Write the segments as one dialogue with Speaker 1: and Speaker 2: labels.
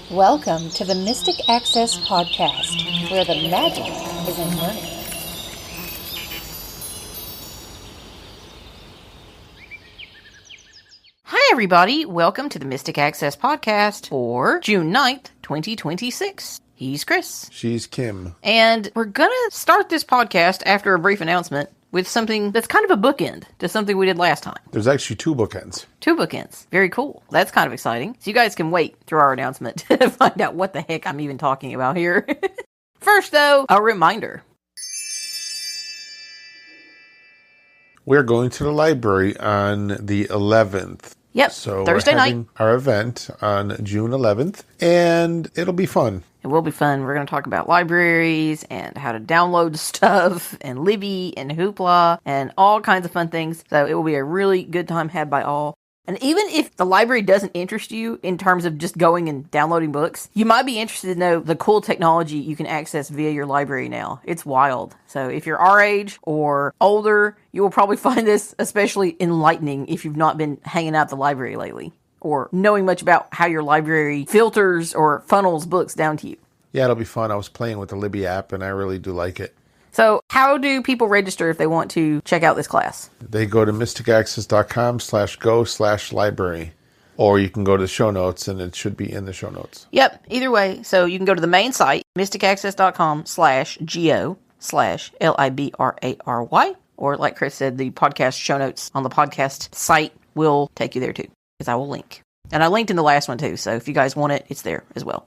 Speaker 1: Welcome to the Mystic Access Podcast, where the magic is in learning. Hi, everybody. Welcome to the Mystic Access Podcast for June 9th, 2026. He's Chris.
Speaker 2: She's Kim.
Speaker 1: And we're going to start this podcast after a brief announcement with something that's kind of a bookend to something we did last time.
Speaker 2: There's actually two bookends.
Speaker 1: Two bookends. Very cool. That's kind of exciting. So you guys can wait through our announcement to find out what the heck I'm even talking about here. First, though, a reminder.
Speaker 2: We're going to the library on the 11th.
Speaker 1: Yep,
Speaker 2: so
Speaker 1: Thursday
Speaker 2: we're having
Speaker 1: night.
Speaker 2: Our event on June 11th, and it'll be fun.
Speaker 1: It will be fun. We're going to talk about libraries and how to download stuff and Libby and Hoopla and all kinds of fun things. So it will be a really good time had by all. And even if the library doesn't interest you in terms of just going and downloading books, you might be interested to know the cool technology you can access via your library now. It's wild. So if you're our age or older, you will probably find this especially enlightening if you've not been hanging out at the library lately or knowing much about how your library filters or funnels books down to you.
Speaker 2: Yeah, it'll be fun. I was playing with the Libby app, and I really do like it.
Speaker 1: So how do people register if they want to check out this class?
Speaker 2: They go to mysticaccess.com/go/library. Or you can go to the show notes, and it should be in the show notes.
Speaker 1: Yep, either way. So you can go to the main site, mysticaccess.com/go/LIBRARY. Or like Chris said, the podcast show notes on the podcast site will take you there too, because I will link. And I linked in the last one too, so if you guys want it, it's there as well.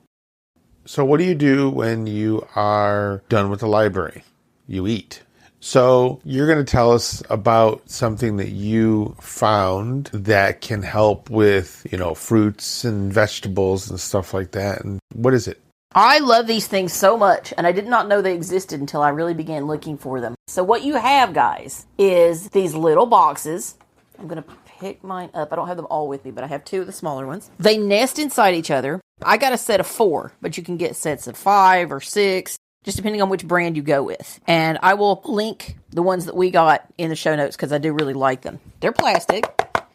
Speaker 2: So what do you do when you are done with the library? You eat. So you're going to tell us about something that you found that can help with, fruits and vegetables and stuff like that. And what is it?
Speaker 1: I love these things so much, and I did not know they existed until I really began looking for them. So what you have, guys, is these little boxes. I'm going to pick mine up. I don't have them all with me, but I have two of the smaller ones. They nest inside each other. I got a set of 4, but you can get sets of 5 or 6. Just depending on which brand you go with. And I will link the ones that we got in the show notes because I do really like them. They're plastic.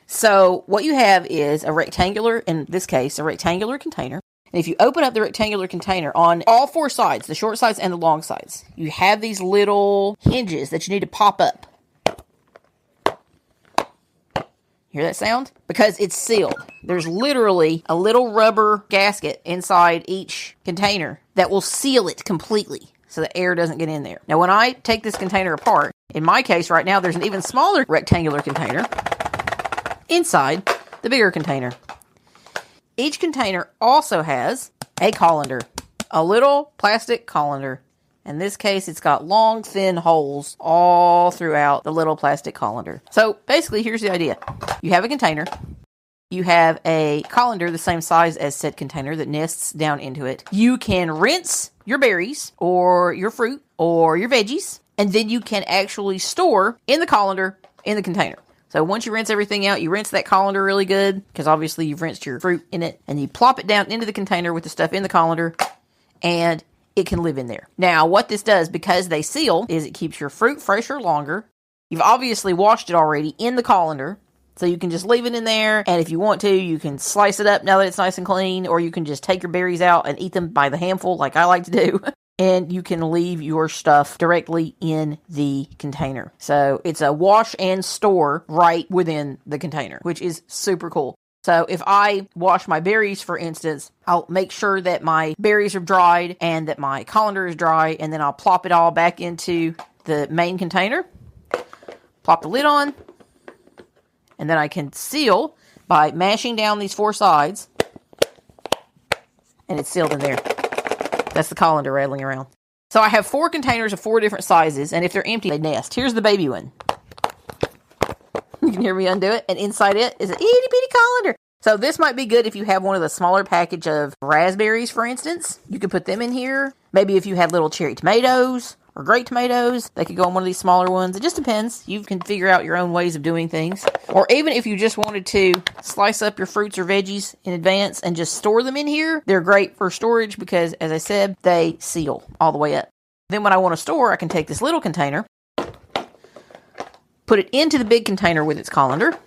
Speaker 1: So what you have is a rectangular, in this case, a rectangular container. And if you open up the rectangular container on all 4 sides, the short sides and the long sides, you have these little hinges that you need to pop up. Hear that sound? Because it's sealed. There's literally a little rubber gasket inside each container that will seal it completely so the air doesn't get in there. Now, when I take this container apart, in my case right now, there's an even smaller rectangular container inside the bigger container. Each container also has a colander, a little plastic colander. In this case, it's got long, thin holes all throughout the little plastic colander. So basically, here's the idea. You have a container. You have a colander the same size as said container that nests down into it. You can rinse your berries or your fruit or your veggies, and then you can actually store in the colander in the container. So once you rinse everything out, you rinse that colander really good because obviously you've rinsed your fruit in it, and you plop it down into the container with the stuff in the colander, and it can live in there. Now, what this does, because they seal, is it keeps your fruit fresher longer. You've obviously washed it already in the colander, so you can just leave it in there, and if you want to, you can slice it up now that it's nice and clean, or you can just take your berries out and eat them by the handful like I like to do, and you can leave your stuff directly in the container. So it's a wash and store right within the container, which is super cool. So if I wash my berries, for instance, I'll make sure that my berries are dried and that my colander is dry, and then I'll plop it all back into the main container, plop the lid on, and then I can seal by mashing down these 4 sides, and it's sealed in there. That's the colander rattling around. So I have 4 containers of 4 different sizes, and if they're empty, they nest. Here's the baby one. You can hear me undo it, and inside it is an itty bitty colander. So this might be good if you have one of the smaller package of raspberries, for instance. You could put them in here. Maybe if you had little cherry tomatoes or great tomatoes, they could go on one of these smaller ones. It just depends. You can figure out your own ways of doing things. Or even if you just wanted to slice up your fruits or veggies in advance and just store them in here, they're great for storage because, as I said, they seal all the way up. Then when I want to store, I can take this little container, put it into the big container with its colander,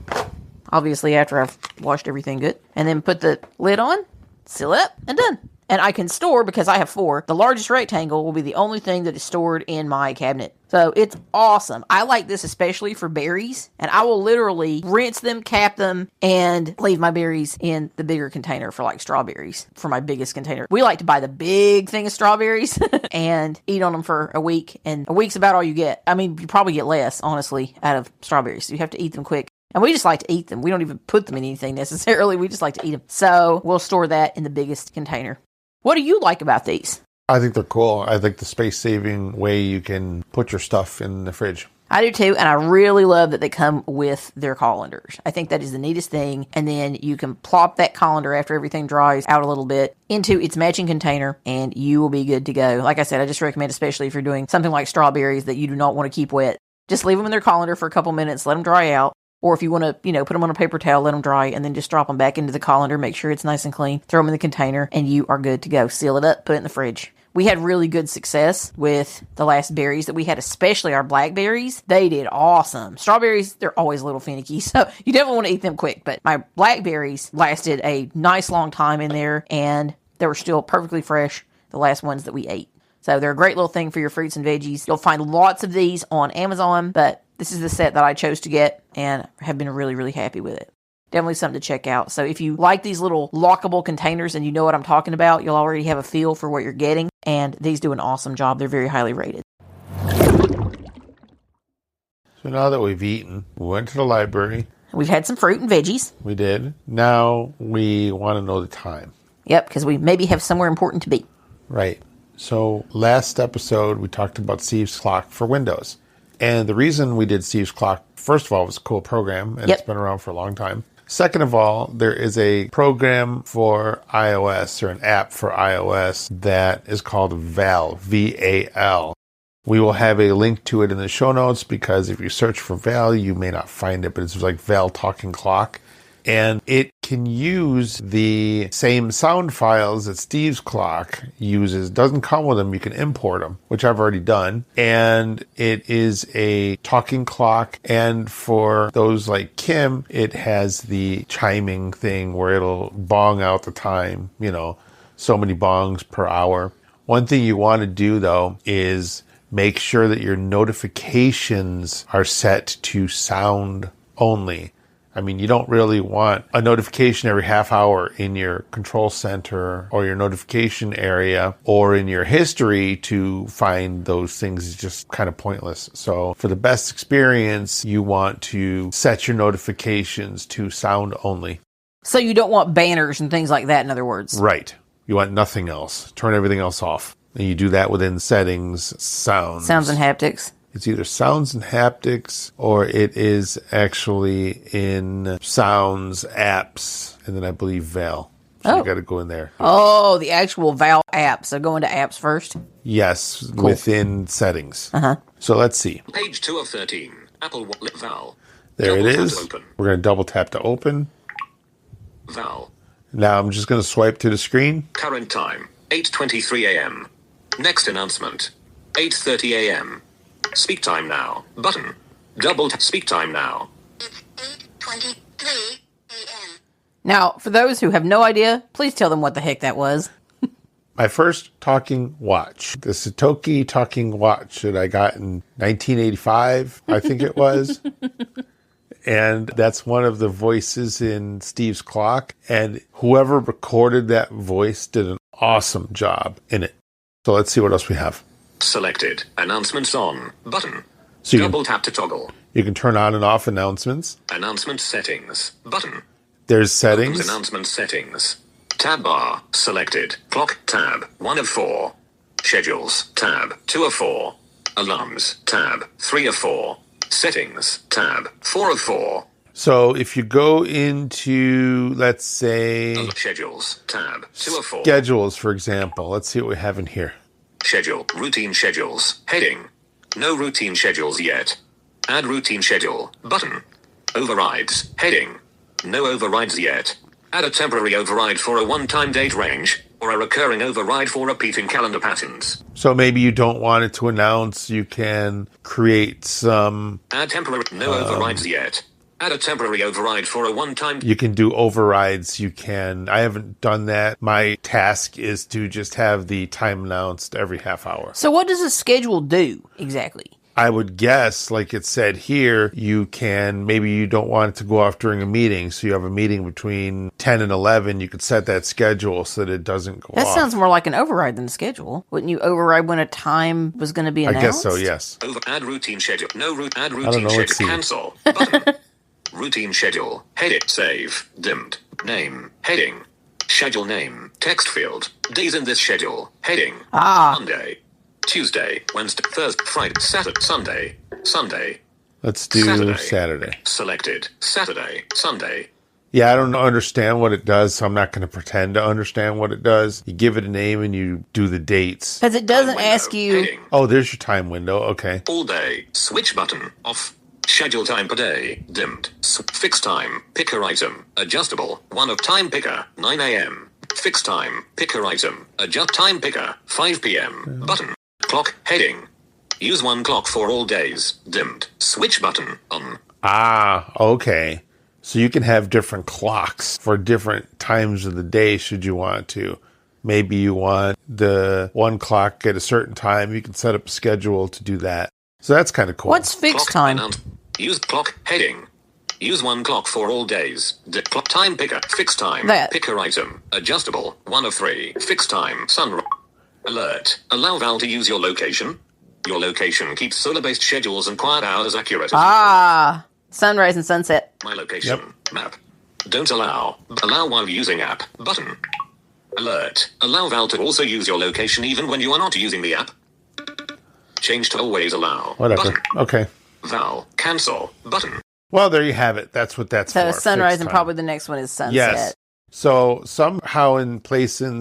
Speaker 1: obviously after I've washed everything good. And then put the lid on, seal it up, and done. And I can store, because I have 4, the largest rectangle will be the only thing that is stored in my cabinet. So it's awesome. I like this especially for berries. And I will literally rinse them, cap them, and leave my berries in the bigger container for like strawberries, for my biggest container. We like to buy the big thing of strawberries and eat on them for a week. And a week's about all you get. I mean, you probably get less, honestly, out of strawberries. So you have to eat them quick. And we just like to eat them. We don't even put them in anything necessarily. We just like to eat them. So we'll store that in the biggest container. What do you like about these?
Speaker 2: I think they're cool. I think the space-saving way you can put your stuff in the fridge.
Speaker 1: I do too, and I really love that they come with their colanders. I think that is the neatest thing. And then you can plop that colander after everything dries out a little bit into its matching container, and you will be good to go. Like I said, I just recommend, especially if you're doing something like strawberries that you do not want to keep wet, just leave them in their colander for a couple minutes, let them dry out. Or if you want to, put them on a paper towel, let them dry, and then just drop them back into the colander, make sure it's nice and clean, throw them in the container, and you are good to go. Seal it up, put it in the fridge. We had really good success with the last berries that we had, especially our blackberries. They did awesome. Strawberries, they're always a little finicky, so you definitely want to eat them quick. But my blackberries lasted a nice long time in there, and they were still perfectly fresh, the last ones that we ate. So they're a great little thing for your fruits and veggies. You'll find lots of these on Amazon, but this is the set that I chose to get and have been really, really happy with it. Definitely something to check out. So if you like these little lockable containers and you know what I'm talking about, you'll already have a feel for what you're getting. And these do an awesome job. They're very highly rated.
Speaker 2: So now that we've eaten, we went to the library.
Speaker 1: We've had some fruit and veggies.
Speaker 2: We did. Now we want to know the time.
Speaker 1: Yep, because we maybe have somewhere important to be.
Speaker 2: Right. So last episode, we talked about Steve's Clock for Windows. And the reason we did Steve's Clock, first of all, it was a cool program, and It's been around for a long time. Second of all, there is a program for iOS, or an app for iOS, that is called Val, V-A-L. We will have a link to it in the show notes, because if you search for Val, you may not find it, but it's like Val Talking Clock. And it can use the same sound files that Steve's Clock uses. Doesn't come with them. You can import them, which I've already done. And it is a talking clock. And for those like Kim, it has the chiming thing where it'll bong out the time, so many bongs per hour. One thing you want to do, though, is make sure that your notifications are set to sound only. I mean, you don't really want a notification every half hour in your control center or your notification area or in your history to find those things. Is just kind of pointless. So for the best experience, you want to set your notifications to sound only.
Speaker 1: So you don't want banners and things like that, in other words.
Speaker 2: Right. You want nothing else. Turn everything else off. And you do that within settings, sounds.
Speaker 1: Sounds and haptics.
Speaker 2: It's either sounds and haptics, or it is actually in sounds, apps, and then I believe Val. So you got to go in there.
Speaker 1: Oh, the actual Val app. So go into apps first?
Speaker 2: Yes,
Speaker 1: cool.
Speaker 2: Within settings. So let's see.
Speaker 3: Page 2 of 13. Apple Wallet Val.
Speaker 2: There
Speaker 3: Double
Speaker 2: it
Speaker 3: tap
Speaker 2: is.
Speaker 3: to open.
Speaker 2: We're going to double tap to open.
Speaker 3: Val.
Speaker 2: Now I'm just going to swipe to the screen.
Speaker 3: Current time, 8:23 a.m. Next announcement, 8:30 a.m. Speak time now. Button. Double tap. Speak time now.
Speaker 4: It's 8:23 a.m.
Speaker 1: Now, for those who have no idea, please tell them what the heck that was.
Speaker 2: My first talking watch. The Satoki talking watch that I got in 1985, I think it was. And that's one of the voices in Steve's Clock. And whoever recorded that voice did an awesome job in it. So let's see what else we have.
Speaker 3: Selected. Announcements on. Button.
Speaker 2: So
Speaker 3: Double tap to toggle.
Speaker 2: You can turn on and off announcements.
Speaker 3: Announcement settings. Button.
Speaker 2: There's settings.
Speaker 3: Opens announcement settings. Tab bar. Selected. Clock. Tab. 1 of 4. Schedules. Tab. 2 of 4. Alarms. Tab. 3 of 4. Settings. Tab. 4 of 4.
Speaker 2: So if you go into, let's say,
Speaker 3: Schedules. Tab. 2 of 4.
Speaker 2: schedules, for example. Let's see what we have in here.
Speaker 3: Schedule. Routine schedules. Heading. No routine schedules yet. Add routine schedule. Button. Overrides. Heading. No overrides yet. Add a temporary override for a one-time date range, or a recurring override for repeating calendar patterns.
Speaker 2: So maybe you don't want it to announce. You can create some...
Speaker 3: Add temporary... No overrides yet. Add a temporary override for a one-time.
Speaker 2: You can do overrides. I haven't done that. My task is to just have the time announced every half hour.
Speaker 1: So what does a schedule do exactly?
Speaker 2: I would guess, like it said here, maybe you don't want it to go off during a meeting. So you have a meeting between 10 and 11. You could set that schedule so that it doesn't go off.
Speaker 1: That sounds more like an override than a schedule. Wouldn't you override when a time was going to be announced?
Speaker 2: I guess so, yes.
Speaker 3: Add routine schedule. Add
Speaker 2: I don't
Speaker 3: routine
Speaker 2: know, let's see.
Speaker 3: schedule. Cancel. Button. Routine schedule. Heading. Save. Dimmed. Name. Heading. Schedule name. Text field. Days in this schedule. Heading. Monday. Tuesday, Wednesday, Thursday, Friday, Saturday, Sunday.
Speaker 2: Let's do Saturday.
Speaker 3: Selected. Saturday, Sunday.
Speaker 2: Yeah, I don't understand what it does, so I'm not going to pretend to understand what it does. You give it a name and you do the dates.
Speaker 1: Because it doesn't ask you...
Speaker 3: Heading.
Speaker 2: Oh, there's your time window. Okay.
Speaker 3: All day. Switch button. Off. Schedule time per day. Dimmed. Fixed time. Picker item. Adjustable. 1 of time picker. 9 a.m. Fixed time. Picker item. Adjust time picker. 5 p.m. Button. Clock. Heading. Use 1 clock for all days. Dimmed. Switch button. On.
Speaker 2: Ah, okay. So you can have different clocks for different times of the day should you want to. Maybe you want the 1 clock at a certain time. You can set up a schedule to do that. So that's kind of cool.
Speaker 1: What's fixed time?
Speaker 3: Use clock. Heading. Use 1 clock for all days. Clock time picker. Fixed time.
Speaker 1: That.
Speaker 3: Picker item. Adjustable. 1 of 3. Fixed time. Sunrise. Alert. Allow Val to use your location. Your location keeps solar-based schedules and quiet hours accurate.
Speaker 1: Sunrise and sunset.
Speaker 3: My location. Map. Don't allow. Allow while using app. Button. Alert. Allow Val to also use your location even when you are not using the app. Change to always allow.
Speaker 2: Whatever.
Speaker 3: Button.
Speaker 2: Okay.
Speaker 3: Val. Cancel. Button.
Speaker 2: Well, there you have it. That's what that's
Speaker 1: So
Speaker 2: for.
Speaker 1: sunrise
Speaker 2: Fixed
Speaker 1: and
Speaker 2: time.
Speaker 1: probably the next one is sunset.
Speaker 2: Yes. So somehow in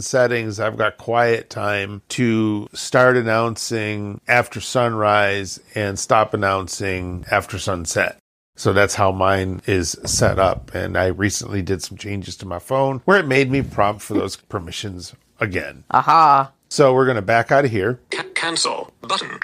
Speaker 2: settings, I've got quiet time to start announcing after sunrise and stop announcing after sunset. So that's how mine is set up. And I recently did some changes to my phone where it made me prompt for those permissions again.
Speaker 1: Aha.
Speaker 2: So we're going to back out of here.
Speaker 3: Cancel. Button.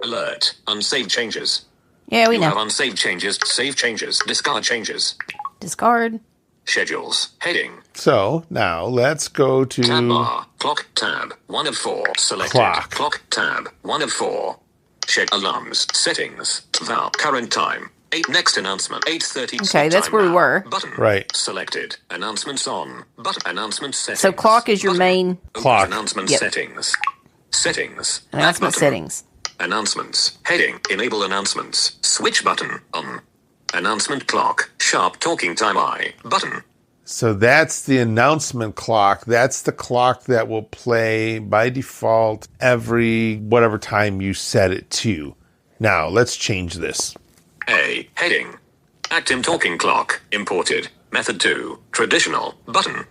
Speaker 3: Alert. Unsaved changes.
Speaker 1: Yeah, we
Speaker 3: You
Speaker 1: know.
Speaker 3: have unsaved changes. Save changes. Discard changes.
Speaker 1: Discard.
Speaker 3: Schedules. Heading.
Speaker 2: So now let's go
Speaker 3: Tab
Speaker 2: to
Speaker 3: bar. Clock tab. 1 of 4. Selected.
Speaker 2: Clock.
Speaker 3: Tab. 1 of 4. Alarms. Settings. Val. Current time. 8. Next announcement. 8:30.
Speaker 1: Okay, that's where we were.
Speaker 3: Button.
Speaker 2: Right.
Speaker 3: Selected. Announcements on. Button. Announcement settings.
Speaker 1: So clock is your
Speaker 3: Button.
Speaker 1: main
Speaker 2: Clock.
Speaker 3: Announcement
Speaker 1: Yep.
Speaker 3: settings. Settings.
Speaker 1: announcement
Speaker 3: Button.
Speaker 1: settings.
Speaker 3: Announcements. Heading. Enable announcements. Switch button. On. Announcement clock. Sharp talking time I. Button.
Speaker 2: So that's the announcement clock. That's the clock that will play by default every whatever time you set it to. Now, let's change this.
Speaker 3: A. Heading. Active talking clock. Imported. Method 2. Traditional. Button.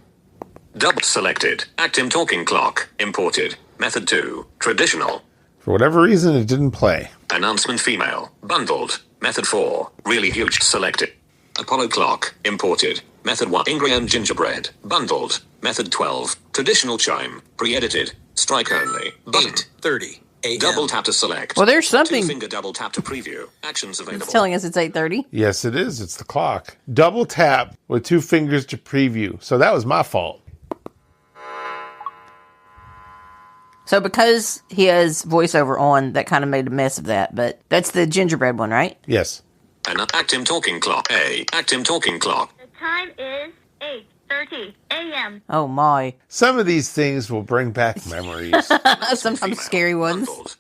Speaker 3: Double selected. Active talking clock. Imported. Method 2. Traditional.
Speaker 2: For whatever reason, it didn't play.
Speaker 3: Announcement female. Bundled. Method 4. Really huge. Selected. Apollo clock. Imported. Method 1. Ingraham gingerbread. Bundled. Method 12. Traditional chime. Pre-edited. Strike only. Button.
Speaker 5: 8:30 a.m.
Speaker 3: Double tap to select.
Speaker 1: Well, there's something.
Speaker 3: Two-finger double tap to preview. Actions available.
Speaker 1: It's telling us it's 8:30.
Speaker 2: Yes, it is. It's the clock. Double tap with 2 fingers to preview. So that was my fault.
Speaker 1: So because he has voiceover on, that kind of made a mess of that. But that's the gingerbread one, right?
Speaker 2: Yes.
Speaker 3: An active talking clock. A. Active talking clock.
Speaker 4: The time is 8:30 a.m.
Speaker 1: Oh my.
Speaker 2: Some of these things will bring back memories.
Speaker 1: Sometimes
Speaker 3: Female.
Speaker 1: scary ones.
Speaker 3: Bundled.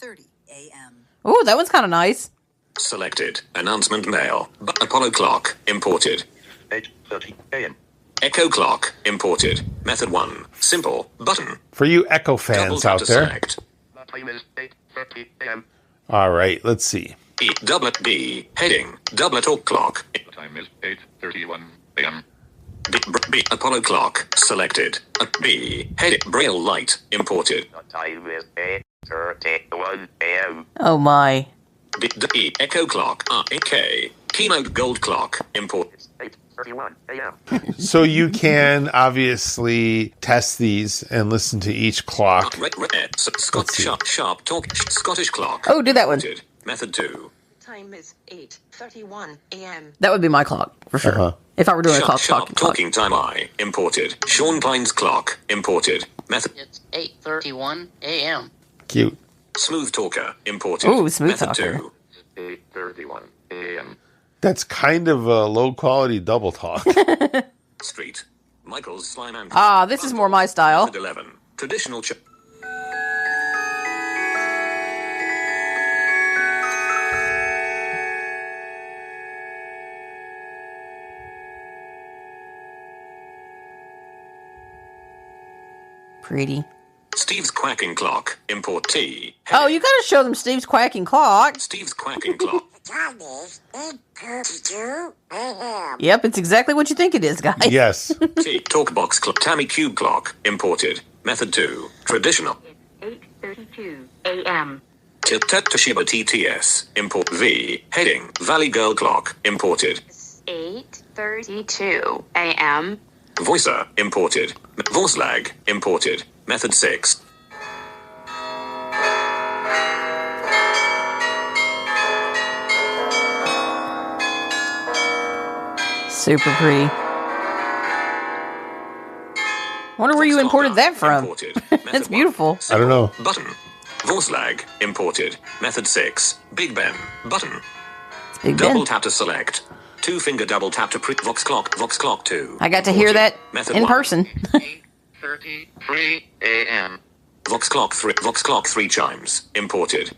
Speaker 5: 8:30 a.m.
Speaker 1: Oh, that one's kind of nice.
Speaker 3: Selected. Announcement male. Apollo clock. Imported.
Speaker 6: 8:30 a.m.
Speaker 3: Echo clock. Imported. Method 1. Simple. Button.
Speaker 2: For you Echo
Speaker 3: Double
Speaker 2: fans
Speaker 3: tap
Speaker 2: out
Speaker 3: to
Speaker 2: there.
Speaker 3: select.
Speaker 6: The time is 8:30 a.m.
Speaker 2: All right, let's see.
Speaker 3: E. Doublet B. Heading. Doublet talk clock.
Speaker 6: The time is 8:31 a.m.
Speaker 3: B. Apollo clock. Selected. B. Heading. Braille light. Imported.
Speaker 6: The time is 8:31 a.m.
Speaker 1: Oh my.
Speaker 3: E. Echo clock. K. Keynote gold clock. Imported.
Speaker 6: It's 8:31 a.m.
Speaker 2: So you can obviously test these and listen to each clock.
Speaker 3: Scott
Speaker 2: see.
Speaker 3: sharp talk. Scottish clock.
Speaker 1: Oh, do that one.
Speaker 3: Imported. Method 2.
Speaker 5: Time
Speaker 7: time is 8:31 a.m.
Speaker 1: That would be my clock, for sure.
Speaker 2: Uh-huh.
Speaker 1: If I were doing a clock,
Speaker 3: Shut up. Talking time I. Imported. Sean Pine's clock. Imported. Method.
Speaker 8: It's 8:31 a.m.
Speaker 2: Cute.
Speaker 3: Smooth talker. Imported.
Speaker 1: Ooh, smooth
Speaker 3: Method
Speaker 1: talker.
Speaker 3: 2.
Speaker 6: 8:31 a.m.
Speaker 2: That's kind of a low quality double talk.
Speaker 3: Street. Michael's slime and.
Speaker 1: Ah, this is more my style.
Speaker 3: Method 11. Traditional.
Speaker 1: Pretty.
Speaker 3: Steve's quacking clock. Import T.
Speaker 1: Oh, you gotta show them Steve's quacking clock.
Speaker 3: Steve's quacking clock.
Speaker 9: Time is 8:32 a.m.
Speaker 1: Yep, it's exactly what you think it is, guys.
Speaker 2: Yes.
Speaker 3: T. Talkbox clock. Tammy Cube clock. Imported. Method 2. Traditional.
Speaker 4: 8:32 a.m.
Speaker 3: Tiltet Toshiba TTS. Import V. Heading. Valley Girl clock. Imported.
Speaker 7: 8:32 a.m.
Speaker 3: Voicer. Imported. Voice lag. Imported. Method 6.
Speaker 1: Super pretty. Wonder where you imported that from.
Speaker 3: Imported.
Speaker 1: That's
Speaker 3: Method
Speaker 1: beautiful.
Speaker 3: 1.
Speaker 2: I don't know.
Speaker 3: Button. Voice lag. Imported. Method 6. Big Ben. Button.
Speaker 1: It's Big
Speaker 3: Double
Speaker 1: Ben.
Speaker 3: tap to select. 2-finger double tap to Vox clock 2.
Speaker 1: I got to hear that
Speaker 3: Method
Speaker 1: in
Speaker 3: 1.
Speaker 1: person.
Speaker 6: 8:33 a.m.
Speaker 3: Vox clock 3 chimes. Imported.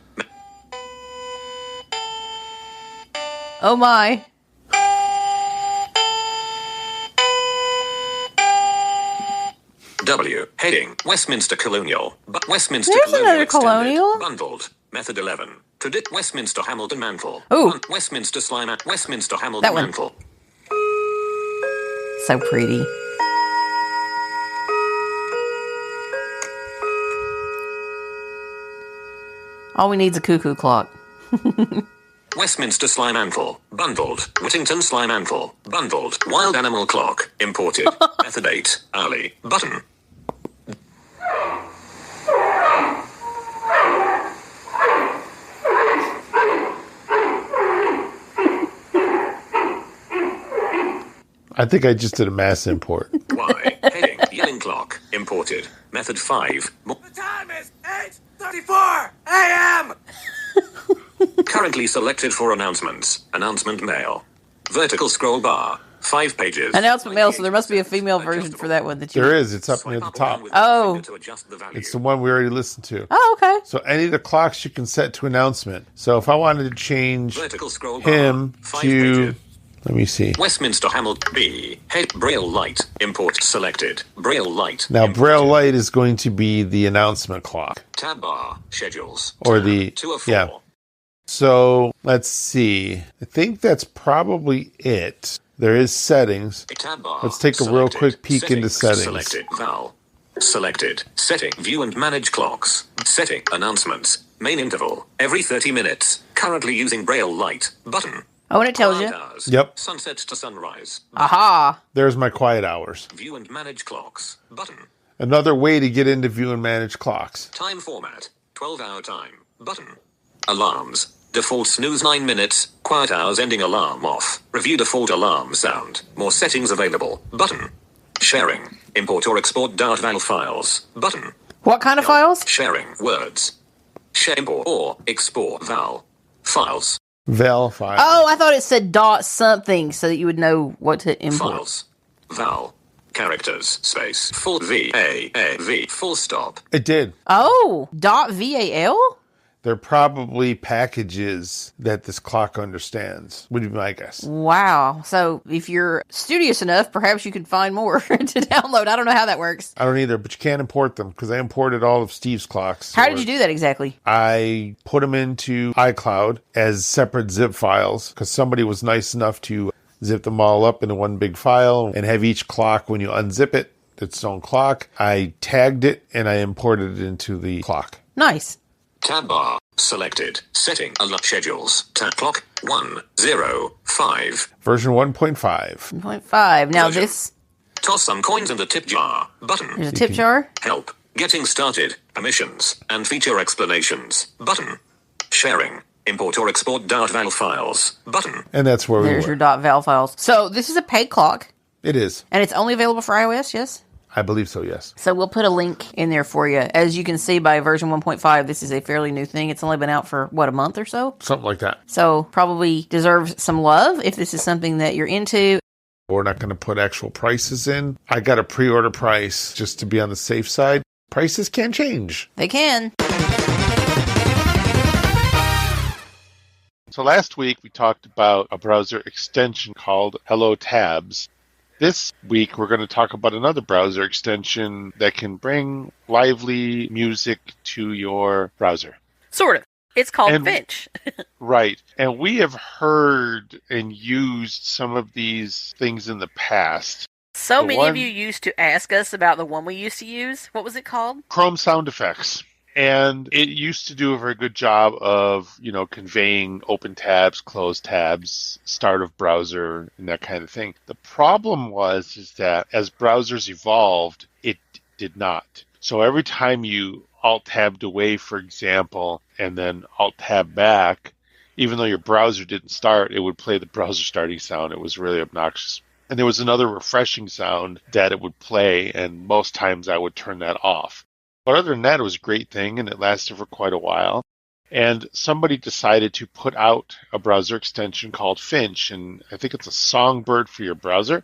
Speaker 1: Oh my.
Speaker 3: W. Heading. Westminster Colonial. Westminster
Speaker 1: There's another
Speaker 3: Extended.
Speaker 1: Colonial.
Speaker 3: Bundled. Method 11. Predict Westminster Hamilton Mantle.
Speaker 1: Ooh.
Speaker 3: Westminster Slime at Westminster Hamilton
Speaker 1: That one.
Speaker 3: Mantle.
Speaker 1: So pretty. All we need is a cuckoo clock.
Speaker 3: Westminster Slime Mantle. Bundled. Whittington Slime Mantle. Bundled. Wild Animal Clock. Imported. Method 8. Alley. Button.
Speaker 2: I think I just did a mass import.
Speaker 3: Y. Heading. Yelling Clock. Imported. Method 5.
Speaker 10: The time is 8:34 a.m.
Speaker 3: Currently selected for announcements. Announcement mail. Vertical scroll bar. 5 pages.
Speaker 1: Announcement mail, so there must be a female version for that one that you...
Speaker 2: There is. It's up near the top.
Speaker 1: Oh.
Speaker 2: It's the one we already listened to.
Speaker 1: Oh, okay.
Speaker 2: So any of the clocks you can set to announcement. So if I wanted to change
Speaker 3: Vertical scroll bar.
Speaker 2: him
Speaker 3: 5
Speaker 2: to...
Speaker 3: pages.
Speaker 2: Let me see.
Speaker 3: Westminster Hamilton B. Head Braille Light. Import selected. Braille Light.
Speaker 2: Now,
Speaker 3: imported.
Speaker 2: Braille Light is going to be the announcement clock.
Speaker 3: Tab bar. Schedules.
Speaker 2: Or
Speaker 3: Tab.
Speaker 2: the...
Speaker 3: 2 of 4.
Speaker 2: Yeah. So, let's see. I think that's probably it. There is settings.
Speaker 3: Tab bar.
Speaker 2: Let's take a real
Speaker 3: Selected.
Speaker 2: quick peek into settings.
Speaker 3: Selected. Val. Selected. Setting. View and manage clocks. Setting. Announcements. Main interval. Every 30 minutes. Currently using Braille Light. Button.
Speaker 1: Oh, and it tells you.
Speaker 3: Quiet hours.
Speaker 2: Yep.
Speaker 3: Sunset to sunrise.
Speaker 1: Aha.
Speaker 2: There's my quiet hours.
Speaker 3: View and manage clocks. Button.
Speaker 2: Another way to get into view and manage clocks.
Speaker 3: Time format. 12-hour time. Button. Alarms. Default snooze 9 minutes. Quiet hours ending alarm off. Review default alarm sound. More settings available. Button. Sharing. Import or export .val files. Button.
Speaker 1: What kind of files?
Speaker 3: Sharing. Words. Share import or export val. Files.
Speaker 2: Val file.
Speaker 1: Oh, I thought it said dot something so that you would know what to import.
Speaker 3: Files. Val. Characters. Space. Full V-A-A-V. Full stop.
Speaker 2: It did.
Speaker 1: Oh, dot VAL?
Speaker 2: They're probably packages that this clock understands, would be my guess.
Speaker 1: Wow. So if you're studious enough, perhaps you could find more to download. I don't know how that works.
Speaker 2: I don't either, but you can't import them because I imported all of Steve's clocks.
Speaker 1: How did you do that exactly?
Speaker 2: I put them into iCloud as separate zip files because somebody was nice enough to zip them all up into one big file and have each clock, when you unzip it, its own clock. I tagged it and I imported it into the clock.
Speaker 1: Nice.
Speaker 3: Tab bar. Selected. Setting. Alert schedules. Tab clock. 105.
Speaker 2: Version 1.5.
Speaker 1: 1.5. Now
Speaker 3: Version.
Speaker 1: this,
Speaker 3: Toss some coins in the tip jar. Button.
Speaker 1: there's a tip jar.
Speaker 3: Help. Getting started. Permissions. And feature explanations. Button. Sharing. Import or export .val files. Button.
Speaker 2: And that's where we
Speaker 1: There's
Speaker 2: were.
Speaker 1: your .val files. So this is a paid clock,
Speaker 2: It is.
Speaker 1: and it's only available for iOS, yes?
Speaker 2: I believe so, yes.
Speaker 1: So we'll put a link in there for you. As you can see by version 1.5, this is a fairly new thing. It's only been out for, a month or so?
Speaker 2: Something like that.
Speaker 1: So probably deserves some love if this is something that you're into.
Speaker 2: We're not going to put actual prices in. I got a pre-order price just to be on the safe side. Prices can change.
Speaker 1: They can.
Speaker 2: So last week we talked about a browser extension called Hello Tabs. This week we're going to talk about another browser extension that can bring lively music to your browser.
Speaker 1: Sort of. It's called Finch.
Speaker 2: Right. And we have heard and used some of these things in the past.
Speaker 1: So many of you used to ask us about the one we used to use. What was it called?
Speaker 2: Chrome sound effects. And it used to do a very good job of, conveying open tabs, closed tabs, start of browser, and that kind of thing. The problem is that as browsers evolved, it did not. So every time you alt-tabbed away, for example, and then alt-tab back, even though your browser didn't start, it would play the browser starting sound. It was really obnoxious. And there was another refreshing sound that it would play, and most times I would turn that off. But other than that, it was a great thing, and it lasted for quite a while. And somebody decided to put out a browser extension called Finch, and I think it's a Songbird for your browser.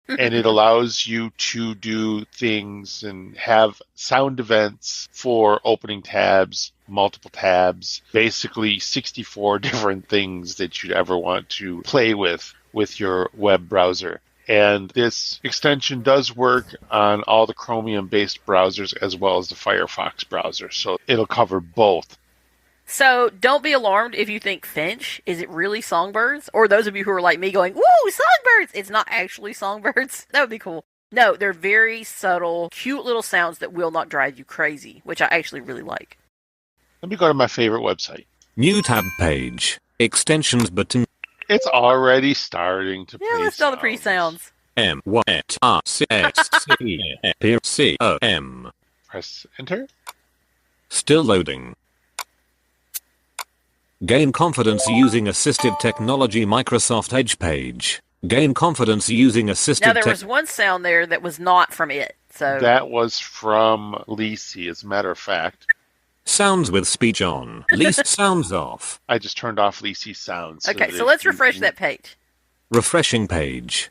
Speaker 2: And it allows you to do things and have sound events for opening tabs, multiple tabs, basically 64 different things that you'd ever want to play with your web browser. And this extension does work on all the Chromium-based browsers as well as the Firefox browser, so it'll cover both.
Speaker 1: So don't be alarmed if you think Finch. Is it really Songbirds? Or those of you who are like me going, woo, Songbirds! It's not actually Songbirds. That would be cool. No, they're very subtle, cute little sounds that will not drive you crazy, which I actually really like.
Speaker 2: Let me go to my favorite website.
Speaker 11: New tab page. Extensions button.
Speaker 2: It's already starting to play.
Speaker 1: Yeah, let's do all the pretty sounds.
Speaker 11: M-Y-T-R-C-S-C-O-M.
Speaker 2: Press enter.
Speaker 11: Still loading. Gain confidence using assistive technology Microsoft Edge page. Gain confidence using assistive
Speaker 1: Now, there was one sound there that was not from it. So
Speaker 2: that was from Lisi, as a matter of fact.
Speaker 11: Sounds with speech on. Least sounds off.
Speaker 2: I just turned off Lisi's sounds.
Speaker 1: Okay, so let's refresh that page.
Speaker 11: Refreshing page.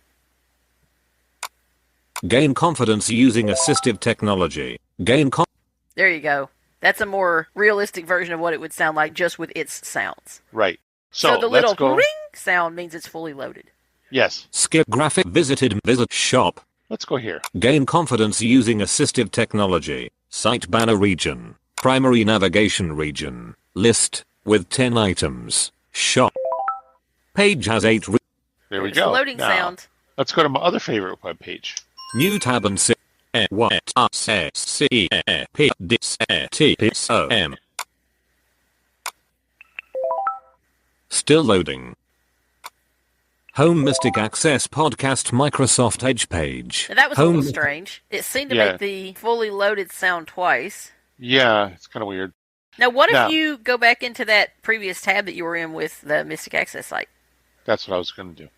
Speaker 11: Gain confidence using assistive technology.
Speaker 1: There you go. That's a more realistic version of what it would sound like just with its sounds.
Speaker 2: Right. So
Speaker 1: the little ring sound means it's fully loaded.
Speaker 2: Yes.
Speaker 11: Skip graphic visit shop.
Speaker 2: Let's go here.
Speaker 11: Gain confidence using assistive technology. Site banner region. Primary navigation region. List with 10 items. Shop. Page has 8.
Speaker 2: There we
Speaker 1: There's
Speaker 2: go.
Speaker 1: The loading
Speaker 2: now,
Speaker 1: sound.
Speaker 2: Let's go to my other favorite web page.
Speaker 11: New tab and Still loading. Home Mystic Access Podcast Microsoft Edge page.
Speaker 1: Now, that was a little strange. It seemed to make the fully loaded sound twice.
Speaker 2: Yeah, it's kind of weird.
Speaker 1: Now, what if you go back into that previous tab that you were in with the Mystic Access site?
Speaker 2: That's what I was going to do.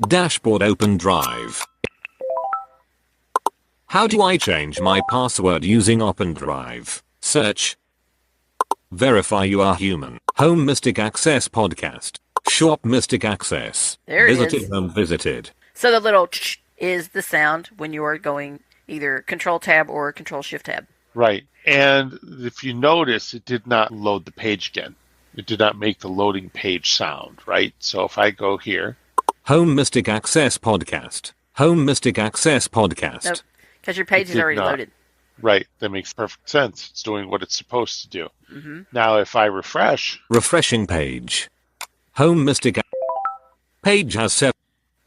Speaker 11: Dashboard open drive. How do I change my password using OpenDrive? Search. Verify you are human. Home Mystic Access Podcast. Shop Mystic Access.
Speaker 1: There it
Speaker 11: visited
Speaker 1: is.
Speaker 11: Home visited.
Speaker 1: So the little is the sound when you are going either Control Tab or Control Shift Tab.
Speaker 2: Right. And if you notice, it did not load the page again. It did not make the loading page sound, right? So if I go here.
Speaker 11: Home Mystic Access Podcast. Home Mystic Access Podcast.
Speaker 1: Nope, because your page is already loaded.
Speaker 2: Right. That makes perfect sense. It's doing what it's supposed to do.
Speaker 1: Mm-hmm.
Speaker 2: Now if I refresh.
Speaker 11: Refreshing page. Home Mystic page has 7.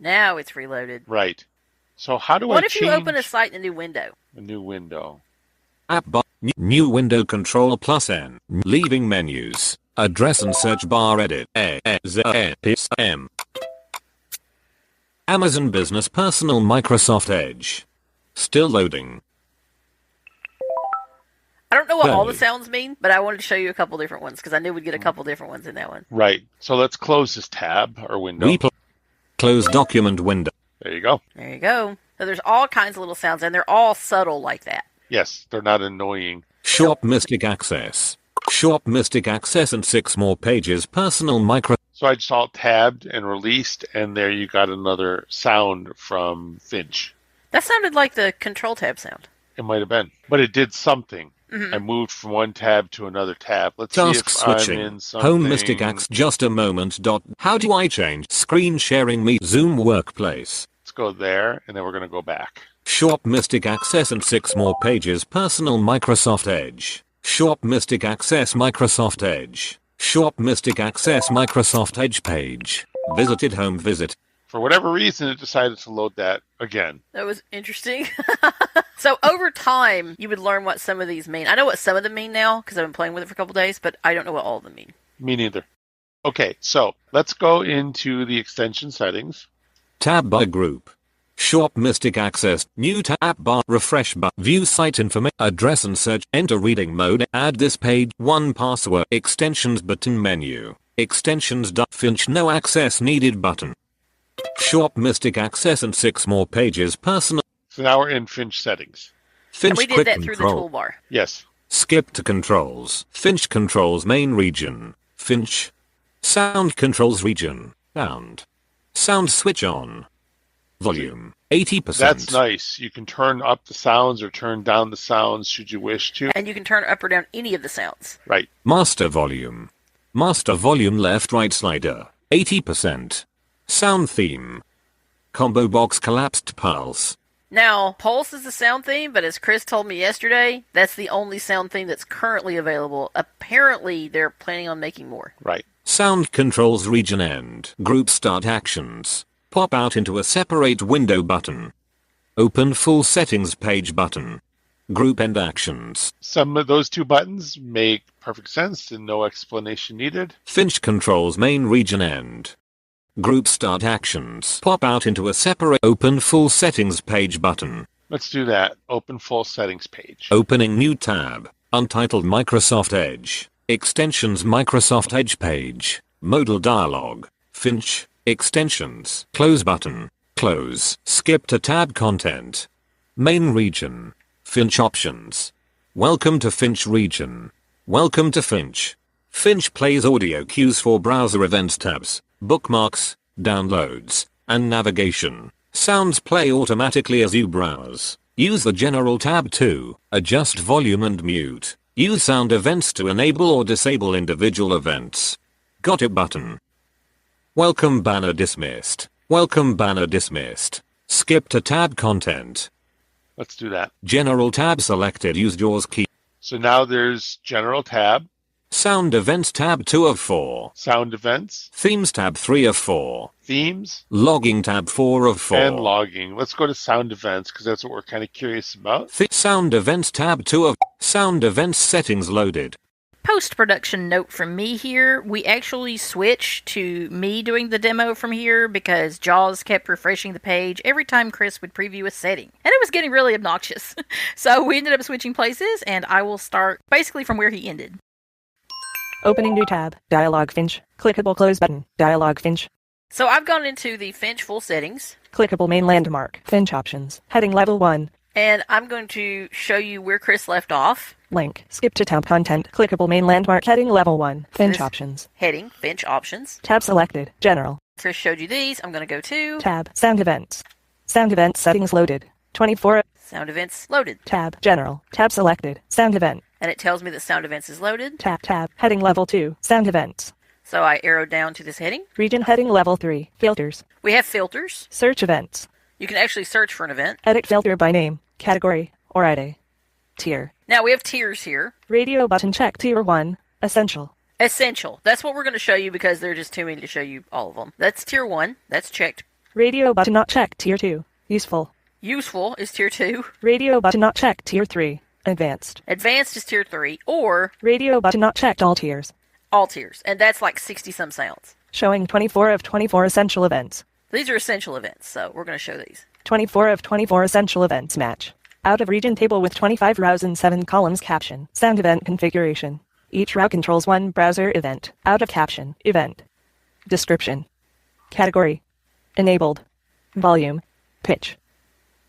Speaker 1: Now it's reloaded.
Speaker 2: Right. So how do I change?
Speaker 1: What if you open a site in a new window?
Speaker 2: A new window.
Speaker 11: App bar. New window control plus N. Leaving menus. Address and search bar edit. M. Amazon Business Personal Microsoft Edge. Still loading.
Speaker 1: I don't know what all the
Speaker 11: Play.
Speaker 1: sounds mean, but I wanted to show you a couple different ones because I knew we'd get a couple different ones in that one.
Speaker 2: Right. So let's close this tab or window.
Speaker 11: Close document window.
Speaker 2: There you go.
Speaker 1: There you go. So there's all kinds of little sounds, and they're all subtle like that.
Speaker 2: Yes, they're not annoying.
Speaker 11: Shop Mystic Access. Shop Mystic Access and 6 more pages. Personal micro.
Speaker 2: So I just alt-tabbed and released, and there you got another sound from Finch.
Speaker 1: That sounded like the control tab sound.
Speaker 2: It might have been. But it did something.
Speaker 1: Mm-hmm.
Speaker 2: I moved from one tab to another tab. Let's
Speaker 11: Task
Speaker 2: see if
Speaker 11: switching.
Speaker 2: I'm in something.
Speaker 11: Home Mystic Access. Just a moment. How do I change? Screen sharing me. Zoom Workplace.
Speaker 2: Let's go there, and then we're going to go back.
Speaker 11: Shop Mystic Access and 6 more pages. Personal Microsoft Edge. Shop Mystic Access Microsoft Edge. Shop Mystic Access Microsoft Edge page. Visited home visit.
Speaker 2: For whatever reason, it decided to load that again.
Speaker 1: That was interesting. So over time, you would learn what some of these mean. I know what some of them mean now because I've been playing with it for a couple days, but I don't know what all of them mean.
Speaker 2: Me neither. Okay, so let's go into the extension settings.
Speaker 11: Tab by group. Shop Mystic Access. New tab bar. Refresh bar. View site information. Address and search. Enter reading mode. Add this page. 1 password. Extensions button menu. Extensions. Finch no access needed button. Shop Mystic Access and 6 more pages. Personal.
Speaker 2: So now we're in Finch settings.
Speaker 11: Finch
Speaker 1: And we did
Speaker 11: quick
Speaker 1: that through the
Speaker 11: control.
Speaker 1: toolbar.
Speaker 2: Yes.
Speaker 11: Skip to controls. Finch controls main region. Finch. Sound controls region. Sound. Sound switch on. Volume. 80%.
Speaker 2: That's nice. You can turn up the sounds or turn down the sounds should you wish to.
Speaker 1: And you can turn up or down any of the sounds.
Speaker 2: Right.
Speaker 11: Master volume. Master volume left right slider. 80%. Sound theme. Combo box collapsed pulse.
Speaker 1: Now, Pulse is the sound theme, but as Chris told me yesterday, that's the only sound theme that's currently available. Apparently, they're planning on making more.
Speaker 2: Right.
Speaker 11: Sound controls region end. Group start actions. Pop out into a separate window button. Open full settings page button. Group end actions.
Speaker 2: Some of those two buttons make perfect sense and no explanation needed.
Speaker 11: Finch controls main region end. Group start actions. Pop out into a separate open full settings page button.
Speaker 2: Let's do that. Open full settings page.
Speaker 11: Opening new tab. Untitled Microsoft Edge. Extensions Microsoft Edge page. Modal dialog. Finch. Extensions. Close button. Close. Skip to tab content. Main region. Finch options. Welcome to Finch region. Welcome to Finch. Finch plays audio cues for browser events tabs, bookmarks, downloads, and navigation. Sounds play automatically as you browse. Use the General tab to adjust volume and mute. Use sound events to enable or disable individual events. Got it button. Welcome banner dismissed. Welcome banner dismissed. Skip to tab content.
Speaker 2: Let's do that.
Speaker 11: General tab selected. Use JAWS key.
Speaker 2: So now there's General tab,
Speaker 11: Sound events tab 2 of 4.
Speaker 2: Sound events,
Speaker 11: Themes tab 3 of 4.
Speaker 2: themes,
Speaker 11: Logging tab 4 of 4.
Speaker 2: and logging. Let's go to sound events because that's what we're kind of curious about.
Speaker 11: Sound events tab 2 of sound events settings loaded.
Speaker 1: Post-production note from me here, we actually switched to me doing the demo from here because JAWS kept refreshing the page every time Chris would preview a setting. And it was getting really obnoxious. So we ended up switching places, and I will start basically from where he ended.
Speaker 12: Opening new tab. Dialog Finch. Clickable close button. Dialog Finch.
Speaker 1: So I've gone into the Finch full settings,
Speaker 12: Clickable main landmark. Finch options. Heading level 1.
Speaker 1: and I'm going to show you where Chris left off.
Speaker 12: Link. Skip to tab content. Clickable main landmark. Heading level 1. Finch
Speaker 1: This
Speaker 12: options.
Speaker 1: Heading, Finch options.
Speaker 12: Tab selected. General.
Speaker 1: Chris showed you these. I'm going to go to
Speaker 12: Tab. Sound events. Sound events settings loaded. 24.
Speaker 1: Sound Events loaded.
Speaker 12: Tab. General. Tab selected. Sound event.
Speaker 1: And it tells me that Sound Events is loaded.
Speaker 12: Tab. Heading level 2. Sound events.
Speaker 1: So I arrowed down to this heading.
Speaker 12: Region heading level 3. Filters.
Speaker 1: We have filters.
Speaker 12: Search events.
Speaker 1: You can actually search for an event.
Speaker 12: Edit filter by name, category, or ID. Tier.
Speaker 1: Now we have tiers here.
Speaker 12: Radio button check tier 1. Essential.
Speaker 1: Essential. That's what we're going to show you because there are just too many to show you all of them. That's tier 1. That's checked.
Speaker 12: Radio button not checked tier 2. Useful.
Speaker 1: Useful is tier 2.
Speaker 12: Radio button not checked tier 3. Advanced.
Speaker 1: Advanced is tier 3. Or
Speaker 12: Radio button not checked all tiers.
Speaker 1: all tiers. And that's like 60-some sounds.
Speaker 12: Showing 24 of 24 essential events.
Speaker 1: These are essential events, so we're going to show these.
Speaker 12: 24 of 24 essential events match. Out of region table with 25 rows and 7 columns. Caption. Sound event configuration. Each row controls one browser event. Out of caption. Event. Description. Category. Enabled. Volume. Pitch.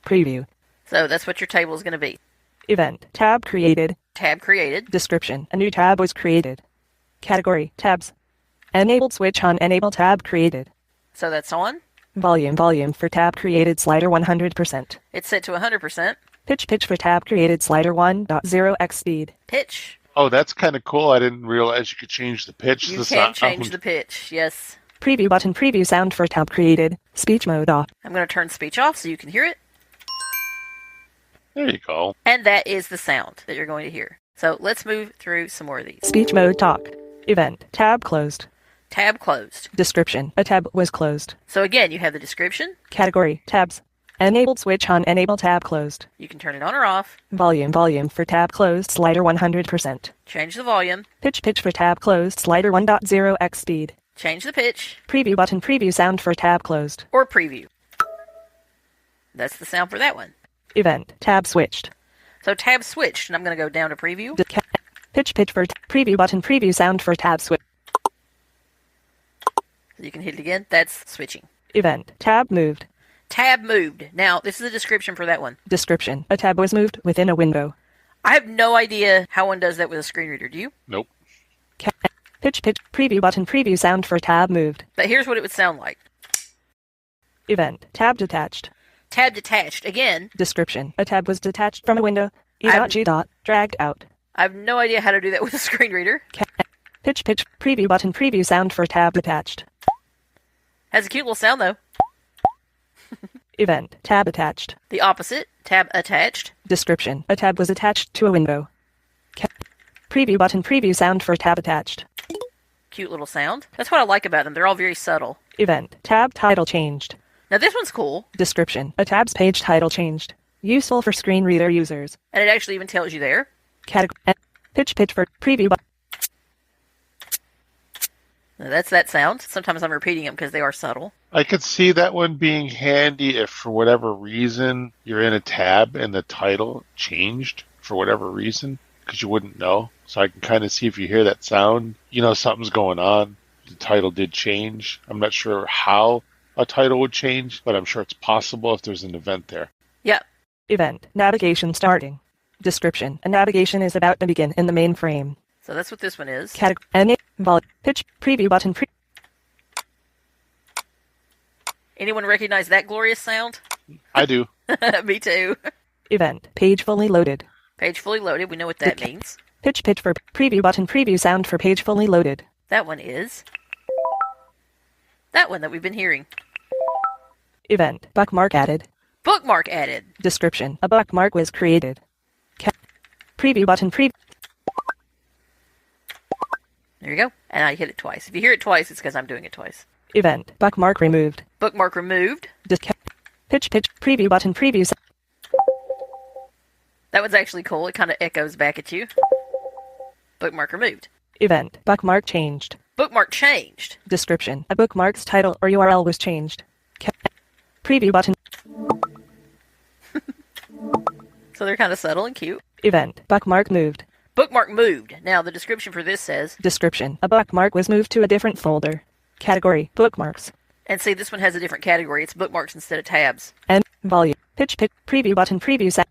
Speaker 12: Preview.
Speaker 1: So that's what your table is going to be.
Speaker 12: Event. Tab created.
Speaker 1: Tab created.
Speaker 12: Description. A new tab was created. Category. Tabs. Enabled switch on. Enable tab created.
Speaker 1: So that's on.
Speaker 12: Volume for tab created slider 100%.
Speaker 1: It's set to 100%.
Speaker 12: Pitch for tab created slider 1.0x speed.
Speaker 1: Pitch.
Speaker 2: Oh, that's kind of cool. I didn't realize you could change the pitch.
Speaker 1: You can change the pitch, yes.
Speaker 12: Preview button. Preview sound for tab created. Speech mode off.
Speaker 1: I'm going to turn speech off so you can hear it.
Speaker 2: There you go.
Speaker 1: And that is the sound that you're going to hear. So let's move through some more of these.
Speaker 12: Speech mode talk. Event. Tab closed.
Speaker 1: Tab closed.
Speaker 12: Description. A tab was closed.
Speaker 1: So again, you have the description.
Speaker 12: Category. Tabs. Enabled switch on. Enable tab closed.
Speaker 1: You can turn it on or off.
Speaker 12: Volume for tab closed slider 100%.
Speaker 1: Change the volume.
Speaker 12: Pitch for tab closed slider 1.0x speed.
Speaker 1: Change the pitch.
Speaker 12: Preview button. Preview sound for tab closed.
Speaker 1: Or preview. That's the sound for that one.
Speaker 12: Event. Tab switched.
Speaker 1: So tab switched, and I'm going to go down to preview.
Speaker 12: Pitch for preview button. Preview sound for tab switch.
Speaker 1: You can hit it again. That's switching.
Speaker 12: Event. Tab moved.
Speaker 1: Tab moved. Now, this is a description for that one.
Speaker 12: Description. A tab was moved within a window.
Speaker 1: I have no idea how one does that with a screen reader. Do you?
Speaker 2: Nope.
Speaker 12: Pitch preview button. Preview sound for tab moved.
Speaker 1: But here's what it would sound like.
Speaker 12: Event. Tab detached.
Speaker 1: Tab detached. Again.
Speaker 12: Description. A tab was detached from a window. E.G. Dragged out.
Speaker 1: I have no idea how to do that with a screen reader.
Speaker 12: Pitch preview button. Preview sound for tab detached.
Speaker 1: Has a cute little sound, though.
Speaker 12: Event. Tab attached.
Speaker 1: The opposite. Tab attached.
Speaker 12: Description. A tab was attached to a window. Preview button. Preview sound for tab attached.
Speaker 1: Cute little sound. That's what I like about them. They're all very subtle.
Speaker 12: Event. Tab title changed.
Speaker 1: Now this one's cool.
Speaker 12: Description. A tab's page title changed. Useful for screen reader users.
Speaker 1: And it actually even tells you there.
Speaker 12: Category. Pitch for preview button.
Speaker 1: Now that's that sound. Sometimes I'm repeating them because they are subtle.
Speaker 2: I could see that one being handy if for whatever reason you're in a tab and the title changed for whatever reason because you wouldn't know. So I can kind of see if you hear that sound, you know something's going on. The title did change. I'm not sure how a title would change, but I'm sure it's possible if there's an event there.
Speaker 1: Yep.
Speaker 12: Event. Navigation starting. Description. A navigation is about to begin in the main frame.
Speaker 1: So that's what this one is.
Speaker 12: Category. Pitch preview button.
Speaker 1: Anyone recognize that glorious sound?
Speaker 2: I do.
Speaker 1: Me too.
Speaker 12: Event. Page fully loaded.
Speaker 1: Page fully loaded. We know what that means.
Speaker 12: Pitch for preview button. Preview sound for page fully loaded.
Speaker 1: That one is that one that we've been hearing.
Speaker 12: Event. Bookmark added.
Speaker 1: Bookmark added.
Speaker 12: Description. A bookmark was created. Preview button.
Speaker 1: There you go. And I hit it twice. If you hear it twice, it's because I'm doing it twice.
Speaker 12: Event. Bookmark removed.
Speaker 1: Bookmark removed.
Speaker 12: Pitch preview button. Preview.
Speaker 1: That one's actually cool. It kind of echoes back at you. Bookmark removed.
Speaker 12: Event. Bookmark changed.
Speaker 1: Bookmark changed.
Speaker 12: Description. A bookmark's title or URL was changed. Preview button.
Speaker 1: So they're kind of subtle and cute.
Speaker 12: Event. Bookmark moved.
Speaker 1: Bookmark moved. Now the description for this says...
Speaker 12: Description. A bookmark was moved to a different folder. Category. Bookmarks.
Speaker 1: And see, this one has a different category. It's bookmarks instead of tabs.
Speaker 12: And volume. Pitch preview button. Preview set.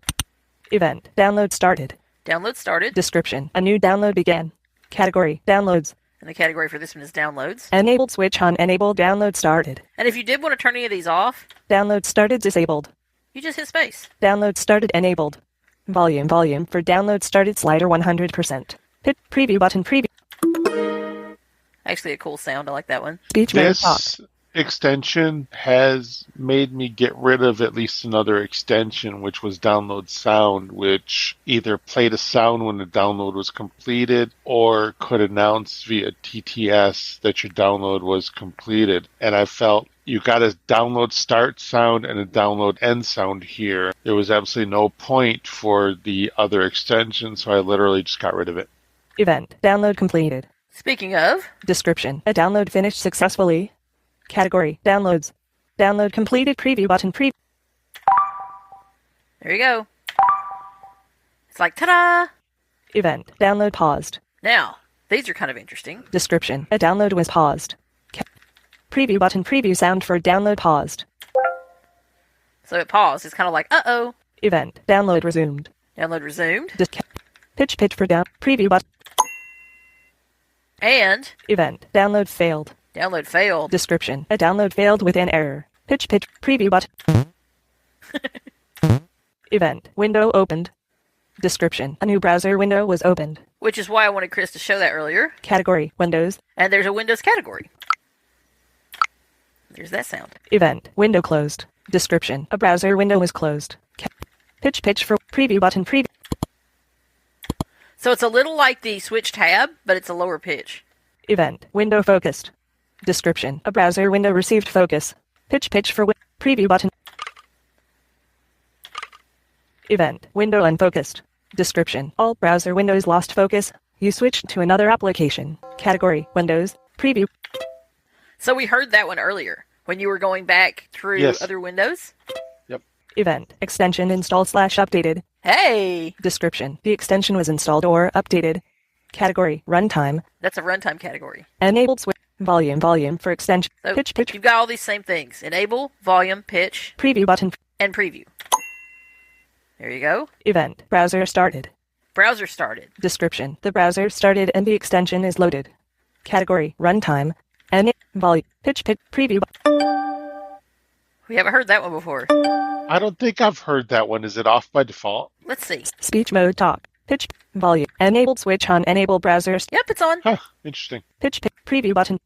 Speaker 12: Event. Download started.
Speaker 1: Download started.
Speaker 12: Description. A new download began. Category. Downloads.
Speaker 1: And the category for this one is downloads.
Speaker 12: Enabled switch on. Enable download started.
Speaker 1: And if you did want to turn any of these off...
Speaker 12: Download started disabled.
Speaker 1: You just hit space.
Speaker 12: Download started enabled. Volume for download started slider 100%. Preview button. Preview.
Speaker 1: Actually a cool sound. I like that one.
Speaker 12: Speech mode talk.
Speaker 2: Extension has made me get rid of at least another extension, which was download sound, which either played a sound when the download was completed or could announce via TTS that your download was completed. And I felt you got a download start sound and a download end sound here. There was absolutely no point for the other extension, so I literally just got rid of it.
Speaker 12: Event. Download completed.
Speaker 1: Speaking of...
Speaker 12: Description. A download finished successfully. Category. Downloads. Download completed. Preview button.
Speaker 1: There you go. It's like, ta-da!
Speaker 12: Event. Download paused.
Speaker 1: Now, these are kind of interesting.
Speaker 12: Description. A download was paused. Preview button. Preview sound for download paused.
Speaker 1: So it paused. It's kind of like, uh-oh.
Speaker 12: Event. Download resumed.
Speaker 1: Download resumed.
Speaker 12: Pitch for down. Preview button.
Speaker 1: And
Speaker 12: event. Download failed.
Speaker 1: Download failed.
Speaker 12: Description. A download failed with an error. Pitch. Preview button. Event. Window opened. Description. A new browser window was opened.
Speaker 1: Which is why I wanted Chris to show that earlier.
Speaker 12: Category. Windows.
Speaker 1: And there's a Windows category. There's that sound.
Speaker 12: Event. Window closed. Description. A browser window was closed. Pitch for preview button. Preview.
Speaker 1: So it's a little like the switch tab, but it's a lower pitch.
Speaker 12: Event. Window focused. Description. A browser window received focus. Pitch for preview button. Event. Window unfocused. Description. All browser windows lost focus. You switched to another application. Category. Windows. Preview.
Speaker 1: So we heard that one earlier when you were going back through other windows.
Speaker 2: Yep.
Speaker 12: Event. Extension installed/updated.
Speaker 1: Hey!
Speaker 12: Description. The extension was installed or updated. Category. Runtime.
Speaker 1: That's a runtime category.
Speaker 12: Enabled switch. Volume for extension.
Speaker 1: So
Speaker 12: pitch.
Speaker 1: You've got all these same things. Enable, volume, pitch.
Speaker 12: Preview button.
Speaker 1: And preview. There you go.
Speaker 12: Event. Browser started.
Speaker 1: Browser started.
Speaker 12: Description. The browser started and the extension is loaded. Category. Runtime. And volume. Pitch. Preview.
Speaker 1: We haven't heard that one before.
Speaker 2: I don't think I've heard that one. Is it off by default?
Speaker 1: Let's see.
Speaker 12: Speech mode talk. Pitch. Volume. Enabled switch on enable browsers.
Speaker 1: Yep, it's on.
Speaker 2: Huh, interesting.
Speaker 12: Pitch. Preview button.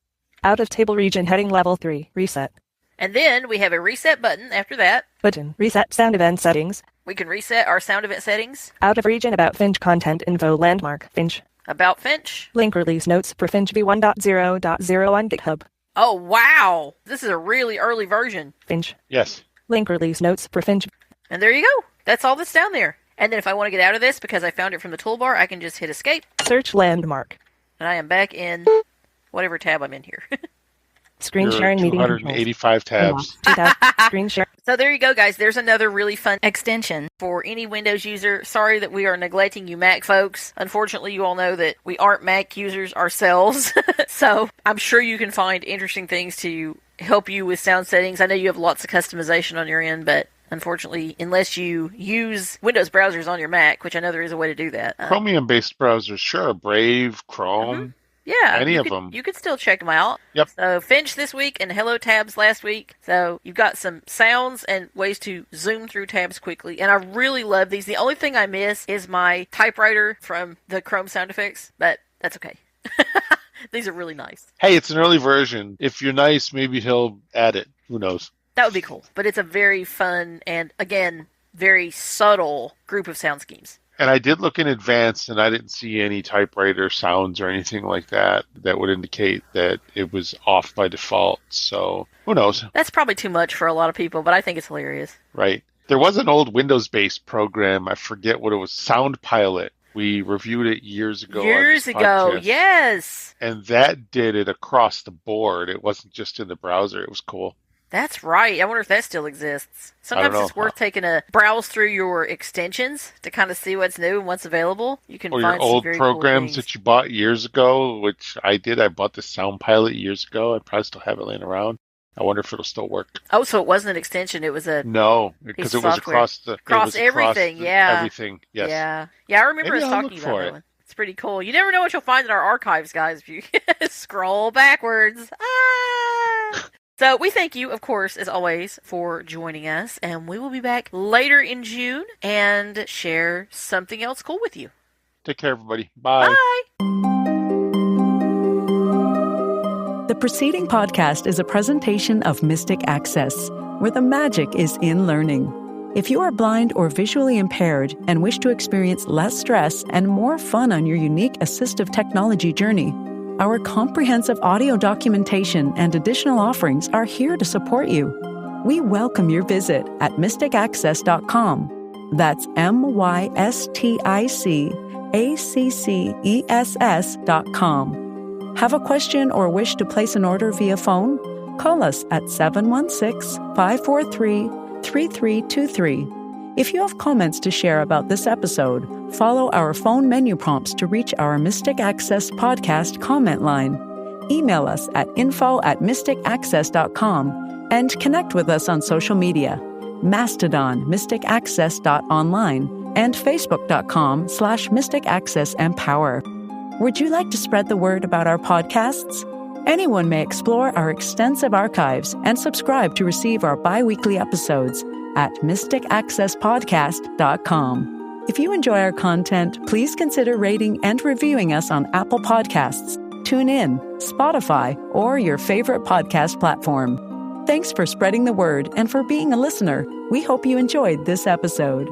Speaker 12: Out of table region heading level 3. Reset.
Speaker 1: And then we have a reset button after that.
Speaker 12: Button. Reset sound event settings.
Speaker 1: We can reset our sound event settings.
Speaker 12: Out of region about Finch content info landmark. Finch.
Speaker 1: About Finch.
Speaker 12: Link release notes for Finch v1.0.0 on GitHub.
Speaker 1: Oh, wow. This is a really early version.
Speaker 12: Finch.
Speaker 2: Yes.
Speaker 12: Link release notes for Finch.
Speaker 1: And there you go. That's all that's down there. And then if I want to get out of this because I found it from the toolbar, I can just hit escape.
Speaker 12: Search landmark.
Speaker 1: And I am back in whatever tab I'm in here.
Speaker 12: Screen sharing meeting
Speaker 2: 285 tabs.
Speaker 12: Screen share.
Speaker 1: So there you go, guys. There's another really fun extension for any Windows user. Sorry that we are neglecting you Mac folks. Unfortunately, you all know that we aren't Mac users ourselves. So I'm sure you can find interesting things to help you with sound settings. I know you have lots of customization on your end, but unfortunately, unless you use Windows browsers on your Mac, which I know there is a way to do that.
Speaker 2: Chromium-based browsers, sure. Brave, Chrome.
Speaker 1: Mm-hmm. Yeah,
Speaker 2: any of them.
Speaker 1: You could still check them out.
Speaker 2: Yep.
Speaker 1: So Finch this week and Hello Tabs last week. So you've got some sounds and ways to zoom through tabs quickly. And I really love these. The only thing I miss is my typewriter from the Chrome sound effects, but that's okay. These are really nice.
Speaker 2: Hey, it's an early version. If you're nice, maybe he'll add it. Who knows?
Speaker 1: That would be cool. But it's a very fun and, again, very subtle group of sound schemes.
Speaker 2: And I did look in advance, and I didn't see any typewriter sounds or anything like that that would indicate that it was off by default. So who knows?
Speaker 1: That's probably too much for a lot of people, but I think it's hilarious.
Speaker 2: Right. There was an old Windows-based program. I forget what it was. Sound Pilot. We reviewed it years ago.
Speaker 1: Years ago, yes.
Speaker 2: And that did it across the board. It wasn't just in the browser. It was cool.
Speaker 1: That's right. I wonder if that still exists. Sometimes it's worth taking a browse through your extensions to kind of see what's new and what's available. You can
Speaker 2: or
Speaker 1: find
Speaker 2: your old
Speaker 1: some very
Speaker 2: programs
Speaker 1: cool
Speaker 2: that you bought years ago, which I did. I bought the Sound Pilot years ago. I probably still have it laying around. I wonder if it'll still work.
Speaker 1: Oh, so it wasn't an extension. It was a
Speaker 2: no, because it was across the
Speaker 1: everything. Yeah,
Speaker 2: everything. Yes.
Speaker 1: Yeah. I remember us talking about
Speaker 2: that
Speaker 1: one. It's pretty cool. You never know what you'll find in our archives, guys. If you scroll backwards. So we thank you, of course, as always, for joining us, and we will be back later in June and share something else cool with you.
Speaker 2: Take care, everybody. Bye.
Speaker 1: Bye.
Speaker 13: The preceding podcast is a presentation of Mystic Access, where the magic is in learning. If you are blind or visually impaired and wish to experience less stress and more fun on your unique assistive technology journey, our comprehensive audio documentation and additional offerings are here to support you. We welcome your visit at mysticaccess.com. That's mysticaccess.com. Have a question or wish to place an order via phone? Call us at 716-543-3323. If you have comments to share about this episode, follow our phone menu prompts to reach our Mystic Access podcast comment line. Email us at info@mysticaccess.com and connect with us on social media, Mastodon, mysticaccess.online, and facebook.com/mysticaccessempower. Would you like to spread the word about our podcasts? Anyone may explore our extensive archives and subscribe to receive our bi-weekly episodes at mysticaccesspodcast.com. If you enjoy our content, please consider rating and reviewing us on Apple Podcasts, TuneIn, Spotify, or your favorite podcast platform. Thanks for spreading the word and for being a listener. We hope you enjoyed this episode.